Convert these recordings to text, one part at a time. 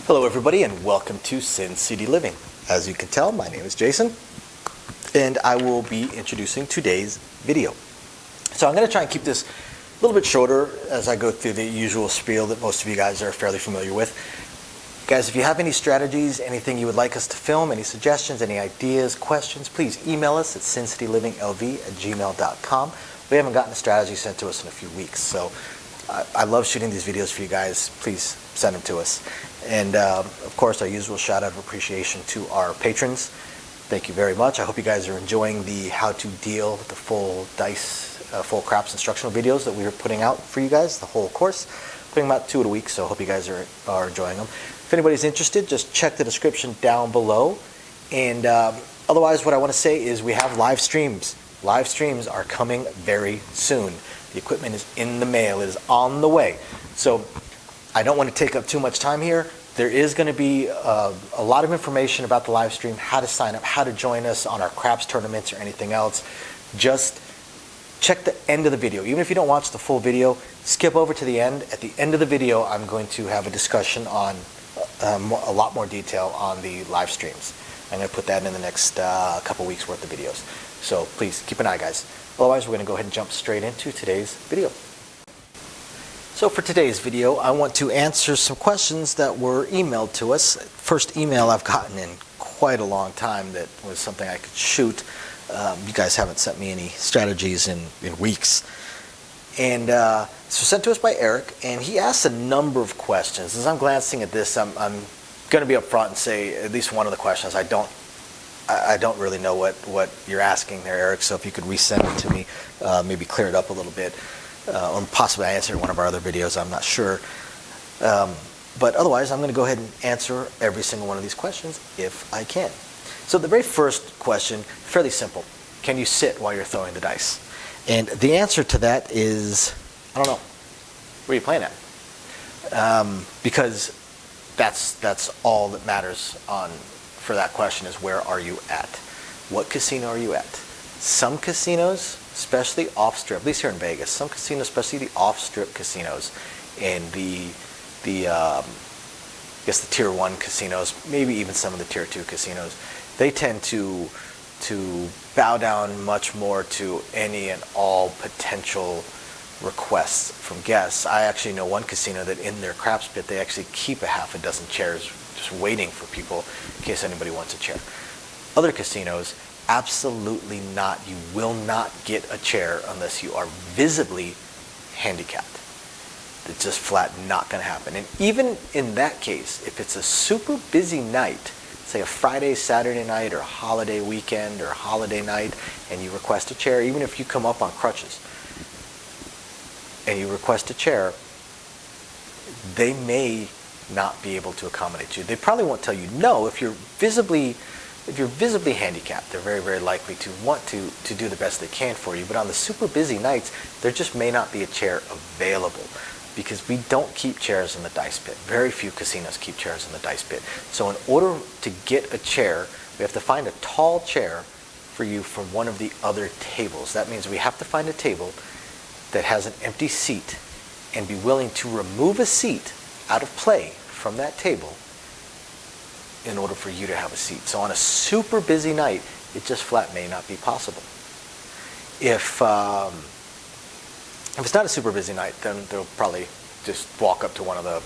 Hello everybody and welcome to Sin City Living. As you can tell, my name is Jason and I will be introducing today's video. So I'm going to try and keep this a little bit shorter as I go through the usual spiel that most of you guys are fairly familiar with. Guys, if you have any strategies, anything you would like us to film, any suggestions, any ideas, questions, please email us at sincitylivingLV@gmail.com. We haven't gotten a strategy sent to us in a few weeks, so I love shooting these videos for you guys. Please send them to us. And of course, our usual shout out of appreciation to our patrons. Thank you very much. I hope you guys are enjoying the how to deal with the full dice, full craps instructional videos that we are putting out for you guys, the whole course. Putting them out 2 a week, so I hope you guys are enjoying them. If anybody's interested, just check the description down below. And otherwise, what I want to say is we have live streams. Live streams are coming very soon. The equipment is in the mail. It is on the way. So I don't want to take up too much time here. There is going to be a lot of information about the live stream, how to sign up, how to join us on our craps tournaments or anything else. Just check the end of the video. Even if you don't watch the full video, skip over to the end. At the end of the video, I'm going to have a discussion on a lot more detail on the live streams. I'm going to put that in the next couple weeks worth of videos. So please keep an eye, guys. Otherwise, we're going to go ahead and jump straight into today's video. So for today's video, I want to answer some questions that were emailed to us. First email I've gotten in quite a long time that was something I could shoot. You guys haven't sent me any strategies in weeks. And so sent to us by Eric, and he asked a number of questions. As I'm glancing at this, I'm going to be upfront and say at least one of the questions I don't really know what you're asking there, Eric. So if you could resend it to me, maybe clear it up a little bit. Or possibly I answered in one of our other videos, I'm not sure. But otherwise, I'm going to go ahead and answer every single one of these questions if I can. So the very first question, fairly simple. Can you sit while you're throwing the dice? And the answer to that is, I don't know. Where are you playing at? Because that's all that matters for that question is where are you at? What casino are you at? Some casinos, especially off-strip, at least here in Vegas, some casinos, especially the off-strip casinos and the tier 1 casinos, maybe even some of the tier 2 casinos, they tend to bow down much more to any and all potential requests from guests. I actually know one casino that in their craps pit, they actually keep a half a dozen chairs just waiting for people in case anybody wants a chair. Other casinos, absolutely not. You will not get a chair unless you are visibly handicapped. It's just flat not going to happen. And even in that case, if it's a super busy night, say a Friday, Saturday night, or holiday weekend, or holiday night, and you request a chair, even if you come up on crutches, and you request a chair, they may not be able to accommodate you. They probably won't tell you no. If you're visibly handicapped, they're very, very likely to want to do the best they can for you. But on the super busy nights, there just may not be a chair available because we don't keep chairs in the dice pit. Very few casinos keep chairs in the dice pit. So in order to get a chair, we have to find a tall chair for you from one of the other tables. That means we have to find a table that has an empty seat and be willing to remove a seat out of play from that table in order for you to have a seat. So on a super busy night, it just flat may not be possible. If it's not a super busy night, then they'll probably just walk up to one of the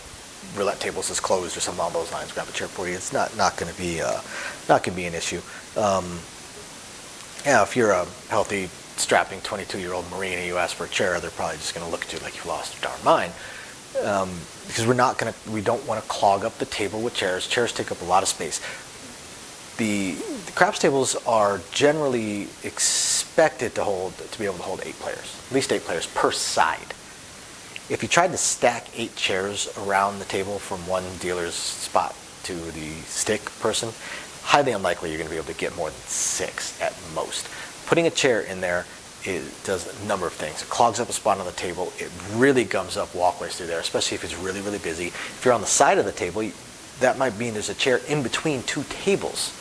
roulette tables that's closed or something along those lines, grab a chair for you. It's not going to be an issue. If you're a healthy, strapping 22-year-old Marine and you ask for a chair, they're probably just going to look at you like you've lost your darn mind. Because we don't want to clog up the table with chairs. Chairs take up a lot of space. The craps tables are generally expected to be able to hold 8 players, at least 8 players per side. If you tried to stack 8 chairs around the table from one dealer's spot to the stick person, highly unlikely you're going to be able to get more than 6 at most. Putting a chair in there, it does a number of things. It clogs up a spot on the table. It really gums up walkways through there, especially if it's really, really busy. If you're on the side of the table, that might mean there's a chair in between 2 tables.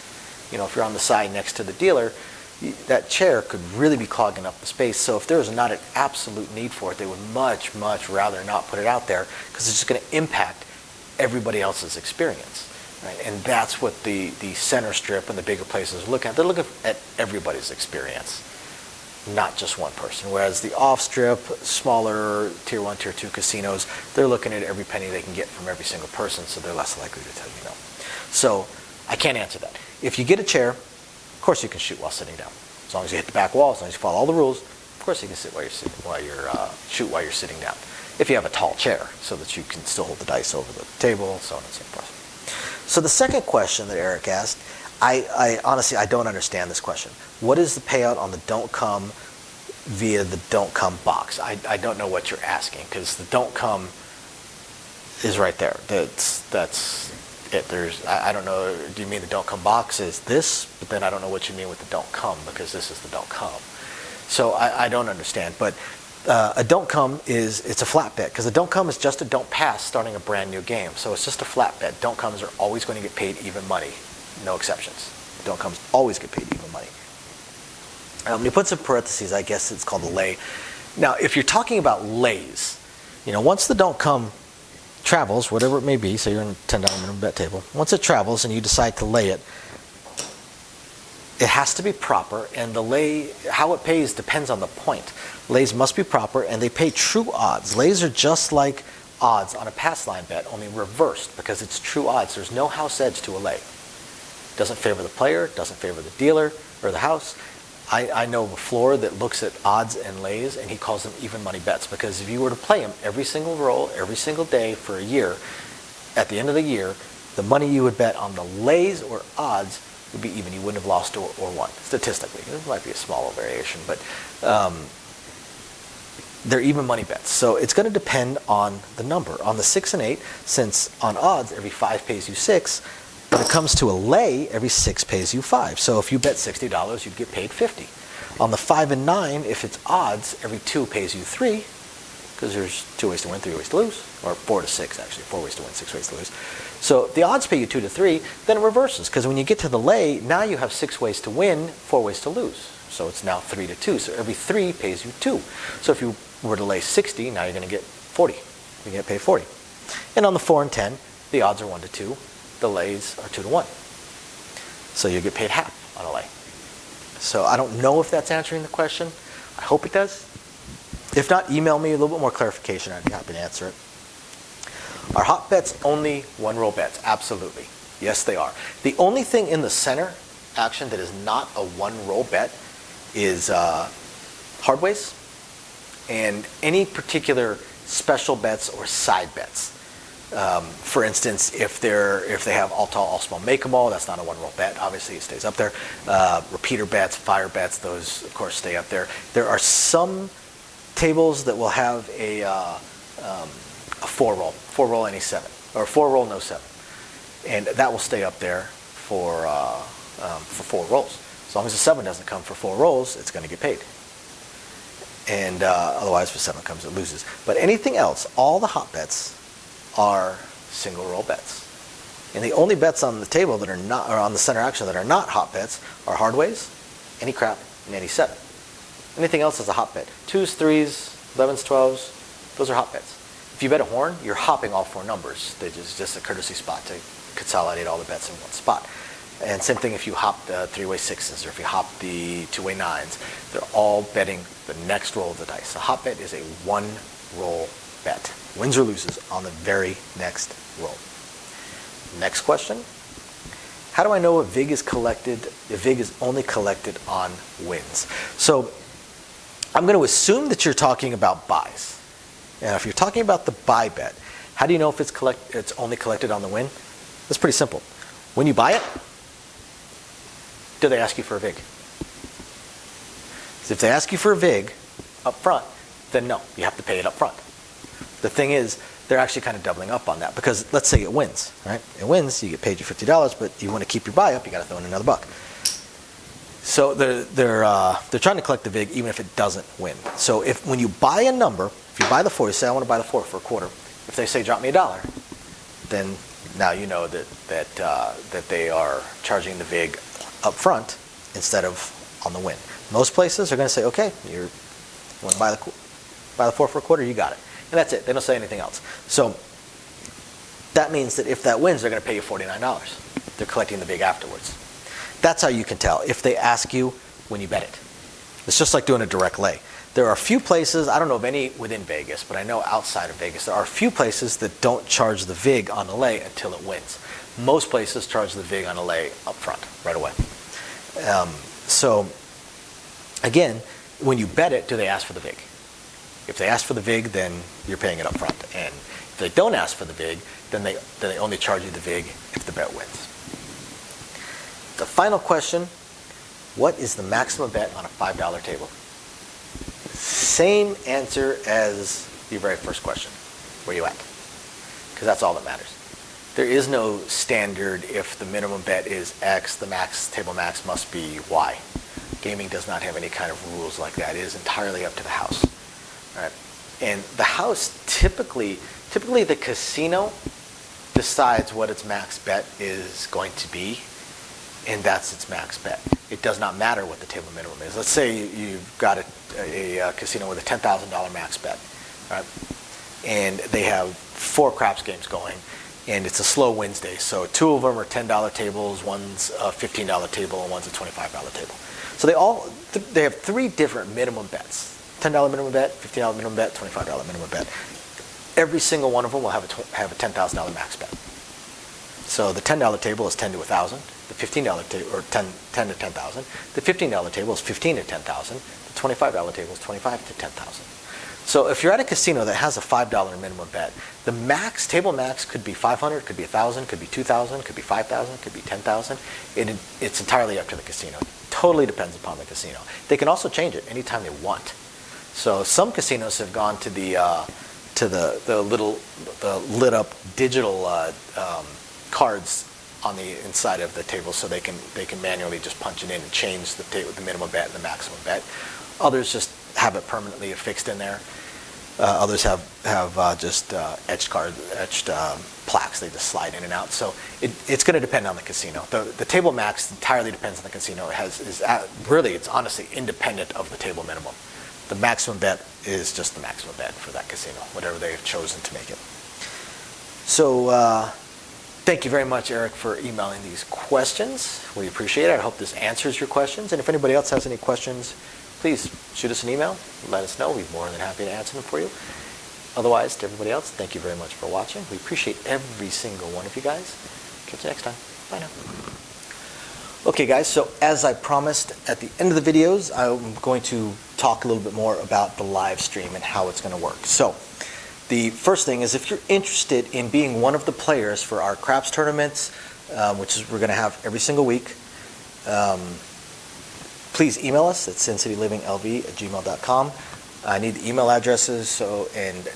You know, if you're on the side next to the dealer, that chair could really be clogging up the space. So if there's not an absolute need for it, they would much, much rather not put it out there because it's just going to impact everybody else's experience. Right? And that's what the center strip and the bigger places look at. They're looking at everybody's experience, not just one person. Whereas the off strip, smaller tier 1, tier 2 casinos, they're looking at every penny they can get from every single person, so they're less likely to tell you no. So I can't answer that. If you get a chair, of course you can shoot while sitting down. As long as you hit the back wall, as long as you follow all the rules, of course you can sit shoot while you're sitting down. If you have a tall chair, so that you can still hold the dice over the table, so on and so forth. So the second question that Eric asked, I honestly, I don't understand this question. What is the payout on the don't come via the don't come box? I don't know what you're asking, because the don't come is right there. That's it. I don't know, do you mean the don't come box is this? But then I don't know what you mean with the don't come, because this is the don't come. So I don't understand. But a don't come it's a flat bet, because a don't come is just a don't pass starting a brand new game. So it's just a flat bet. Don't comes are always going to get paid even money. No exceptions. Don't comes always get paid even money. He puts in parentheses, I guess it's called a lay. Now, if you're talking about lays, once the don't come travels, whatever it may be, so you're in a $10 minimum bet table, once it travels and you decide to lay it, it has to be proper, and the lay, how it pays depends on the point. Lays must be proper, and they pay true odds. Lays are just like odds on a pass line bet, only reversed, because it's true odds. There's no house edge to a lay. Doesn't favor the player, doesn't favor the dealer or the house. I know of a floor that looks at odds and lays, and he calls them even money bets, because if you were to play them every single roll, every single day for a year, at the end of the year, the money you would bet on the lays or odds would be even. You wouldn't have lost or won, statistically. There might be a small variation, but they're even money bets. So it's going to depend on the number. On the 6 and 8, since on odds, every 5 pays you 6, when it comes to a lay, every 6 pays you 5. So if you bet $60, you'd get paid 50. On the 5 and 9, if it's odds, every 2 pays you 3, because there's 2 ways to win, 3 ways to lose, or 4 to 6 actually, 4 ways to win, 6 ways to lose. So the odds pay you 2 to 3, then it reverses, because when you get to the lay, now you have 6 ways to win, 4 ways to lose. So it's now 3 to 2. So every 3 pays you 2. So if you were to lay 60, now you're going to get 40. You get paid 40. And on the 4 and 10, the odds are 1 to 2. The lays are 2 to 1. So you get paid half on a lay. So I don't know if that's answering the question. I hope it does. If not, email me a little bit more clarification. I'd be happy to answer it. Are hot bets only one-roll bets? Absolutely. Yes, they are. The only thing in the center action that is not a one-roll bet is hardways and any particular special bets or side bets. For instance, if they have all tall, all small, make 'em all, that's not a one-roll bet. Obviously, it stays up there. Repeater bets, fire bets, those of course stay up there. There are some tables that will have a 4-roll any 7, or 4-roll no 7, and that will stay up there for 4 rolls. As long as the 7 doesn't come for 4 rolls, it's going to get paid. And otherwise, if 7 comes, it loses. But anything else, all the hot bets are single roll bets. And the only bets on the table that are not, or on the center action that are not hot bets, are hardways, any crap, and any 7. Anything else is a hot bet. 2s, 3s, 11s, 12s, those are hot bets. If you bet a horn, you're hopping all 4 numbers. It's just a courtesy spot to consolidate all the bets in one spot. And same thing if you hop the 3-way 6s, or if you hop the 2-way 9s. They're all betting the next roll of the dice. A hot bet is a one-roll bet. Wins or loses on the very next roll. Next question. How do I know if VIG is collected, if VIG is only collected on wins? So I'm going to assume that you're talking about buys. And if you're talking about the buy bet, how do you know if it's only collected on the win? It's pretty simple. When you buy it, do they ask you for a VIG? So if they ask you for a VIG up front, then no, you have to pay it up front. The thing is, they're actually kind of doubling up on that, because let's say it wins, right? It wins, you get paid your $50, but you want to keep your buy up, you got to throw in another buck. So they're trying to collect the VIG even if it doesn't win. So when you buy a number, if you buy the 4, you say I want to buy the 4 for a quarter. If they say drop me $1, then now you know that they are charging the VIG up front instead of on the win. Most places are going to say, okay, you want to buy the 4 for a quarter, you got it. And that's it. They don't say anything else. So that means that if that wins, they're going to pay you $49. They're collecting the vig afterwards. That's how you can tell if they ask you when you bet it. It's just like doing a direct lay. There are a few places, I don't know of any within Vegas, but I know outside of Vegas, there are a few places that don't charge the vig on the lay until it wins. Most places charge the vig on a lay up front, right away. So, again, when you bet it, do they ask for the vig? If they ask for the vig, then you're paying it up front. And if they don't ask for the vig, then they only charge you the vig if the bet wins. The final question, what is the maximum bet on a $5 table? Same answer as the very first question. Where you at? Because that's all that matters. There is no standard if the minimum bet is X, the table max must be Y. Gaming does not have any kind of rules like that. It is entirely up to the house. All right? And the house typically the casino decides what its max bet is going to be, and that's its max bet. It does not matter what the table minimum is. Let's say you've got a casino with a $10,000 max bet, right? And they have 4 craps games going, and it's a slow Wednesday. So 2 of them are $10 tables, one's a $15 table, and one's a $25 table. So they have 3 different minimum bets: $10 minimum bet, $15 minimum bet, $25 minimum bet. Every single one of them will have a $10,000 max bet. So the $10 table is 10 to 1,000. The $15 table, or 10 to 10,000. The $15 table is 15 to 10,000. The $25 table is 25 to 10,000. So if you're at a casino that has a $5 minimum bet, the table max could be 500, could be 1,000, could be 2,000, could be 5,000, could be 10,000. It's entirely up to the casino. It totally depends upon the casino. They can also change it anytime they want. So some casinos have gone to the lit up digital cards on the inside of the table, so they can manually just punch it in and change the minimum bet and the maximum bet. Others just have it permanently affixed in there. Others have just etched plaques. They just slide in and out. So it's going to depend on the casino. The table max entirely depends on the casino. It's honestly independent of the table minimum. The maximum bet is just the maximum bet for that casino, whatever they've chosen to make it. So thank you very much, Eric, for emailing these questions. We appreciate it. I hope this answers your questions. And if anybody else has any questions, please shoot us an email. Let us know. We'd be more than happy to answer them for you. Otherwise, to everybody else, thank you very much for watching. We appreciate every single one of you guys. Catch you next time. Bye now. Okay, guys, so as I promised at the end of the videos, I'm going to talk a little bit more about the live stream and how it's going to work. So the first thing is, if you're interested in being one of the players for our craps tournaments, which we're going to have every single week, please email us at sincitylivinglv@gmail.com. I need the email addresses and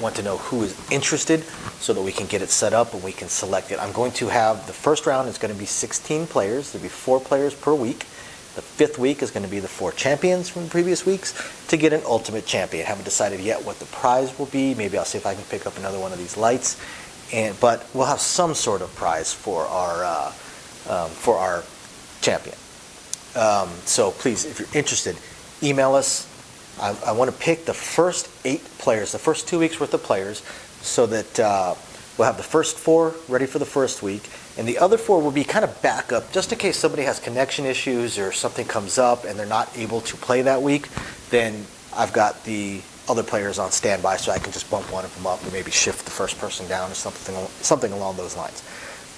want to know who is interested so that we can get it set up and we can select it. I'm going to have the first round is going to be 16 players. There'll be 4 players per week. The 5th week is going to be the 4 champions from the previous weeks to get an ultimate champion. Haven't decided yet what the prize will be. Maybe I'll see if I can pick up another one of these lights. But we'll have some sort of prize for our champion. So please, if you're interested, email us. I want to pick the first 8 players, the first 2 weeks worth of players, so that we'll have the first 4 ready for the first week, and the other 4 will be kind of backup, just in case somebody has connection issues or something comes up and they're not able to play that week. Then I've got the other players on standby, so I can just bump one of them up or maybe shift the first person down or something along those lines.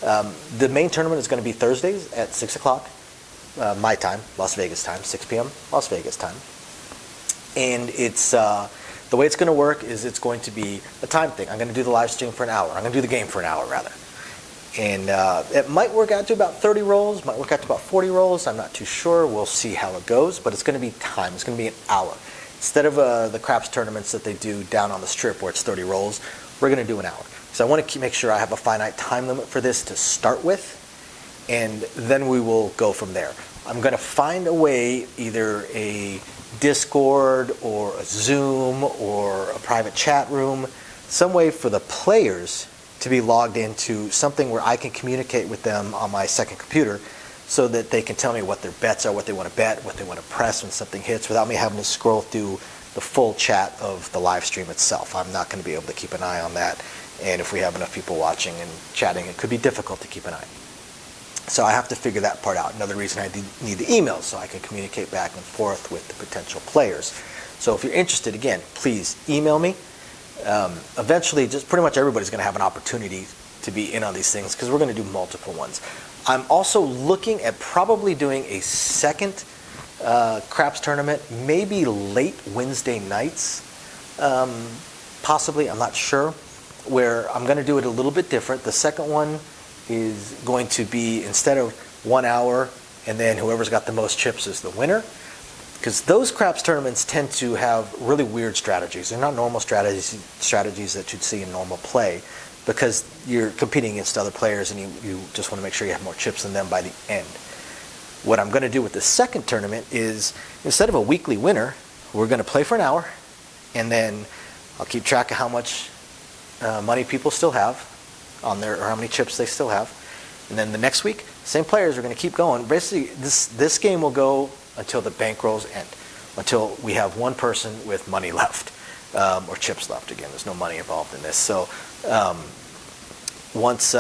The main tournament is going to be Thursdays at 6 o'clock, my time, Las Vegas time, 6 p.m. Las Vegas time. And it's the way it's going to work is it's going to be a time thing. I'm going to do the live stream for an hour. I'm going to do the game for an hour, rather. And it might work out to about 30 rolls, might work out to about 40 rolls. I'm not too sure. We'll see how it goes. But it's going to be time. It's going to be an hour. Instead of the craps tournaments that they do down on the strip where it's 30 rolls, we're going to do an hour. So I want to make sure I have a finite time limit for this to start with, and then we will go from there. I'm going to find a way, either a Discord or a Zoom or a private chat room, some way for the players to be logged into something where I can communicate with them on my second computer so that they can tell me what their bets are, what they want to bet, what they want to press when something hits, without me having to scroll through the full chat of the live stream itself. I'm not going to be able to keep an eye on that. And if we have enough people watching and chatting, it could be difficult to keep an eye. So I have to figure that part out. Another reason I need the emails, so I can communicate back and forth with the potential players. So if you're interested, again, please email me. Eventually, just pretty much everybody's going to have an opportunity to be in on these things because we're going to do multiple ones. I'm also looking at probably doing a second craps tournament, maybe late Wednesday nights, possibly, I'm not sure, where I'm going to do it a little bit different. The second one is going to be, instead of 1 hour and then whoever's got the most chips is the winner, because those craps tournaments tend to have really weird strategies. They're not normal strategies that you'd see in normal play, because you're competing against other players and you just want to make sure you have more chips than them by the end. What I'm going to do with the second tournament is, instead of a weekly winner, we're going to play for an hour, and then I'll keep track of how much money people still have on there, or how many chips they still have. And then the next week, same players are going to keep going. Basically, this game will go until the bankrolls end, until we have one person with money left, or chips left. Again, there's no money involved in this. So once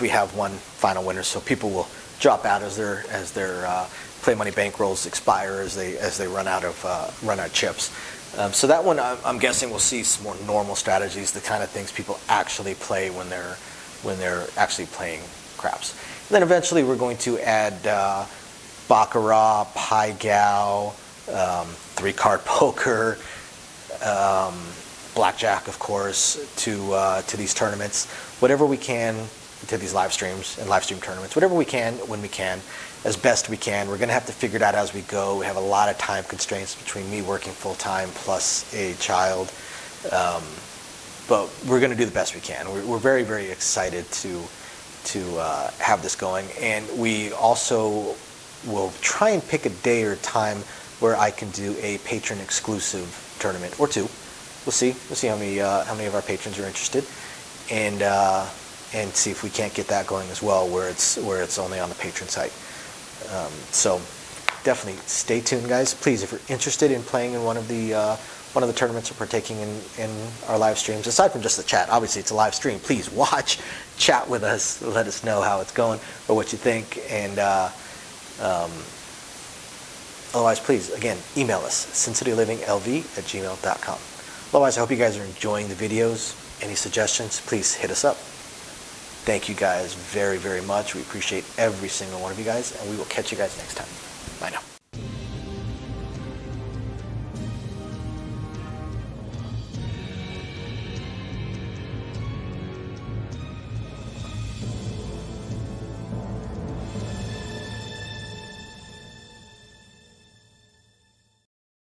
we have one final winner, so people will drop out as their play money bankrolls expire, as they run out of chips. So that one, I'm guessing we'll see some more normal strategies, the kind of things people actually play when they're actually playing craps. And then eventually we're going to add baccarat, pai gow, 3-card poker, blackjack, of course, to these tournaments. Whatever we can, to these live streams and live stream tournaments, whatever we can, when we can, as best we can. We're going to have to figure it out as we go. We have a lot of time constraints between me working full-time plus a child. But we're going to do the best we can. We're very, very excited to have this going. And we also will try and pick a day or time where I can do a patron exclusive tournament or two. We'll see. We'll see how many of our patrons are interested, and see if we can't get that going as well, where it's only on the patron site. So definitely stay tuned, guys. Please, if you're interested in playing in one of the tournaments or partaking in our live streams, aside from just the chat, obviously it's a live stream. Please watch, chat with us, let us know how it's going or what you think, and otherwise, please, again, email us, sincityliving.lv@gmail.com. Otherwise, I hope you guys are enjoying the videos. Any suggestions, please hit us up. Thank you guys very, very much. We appreciate every single one of you guys, and we will catch you guys next time. Bye now.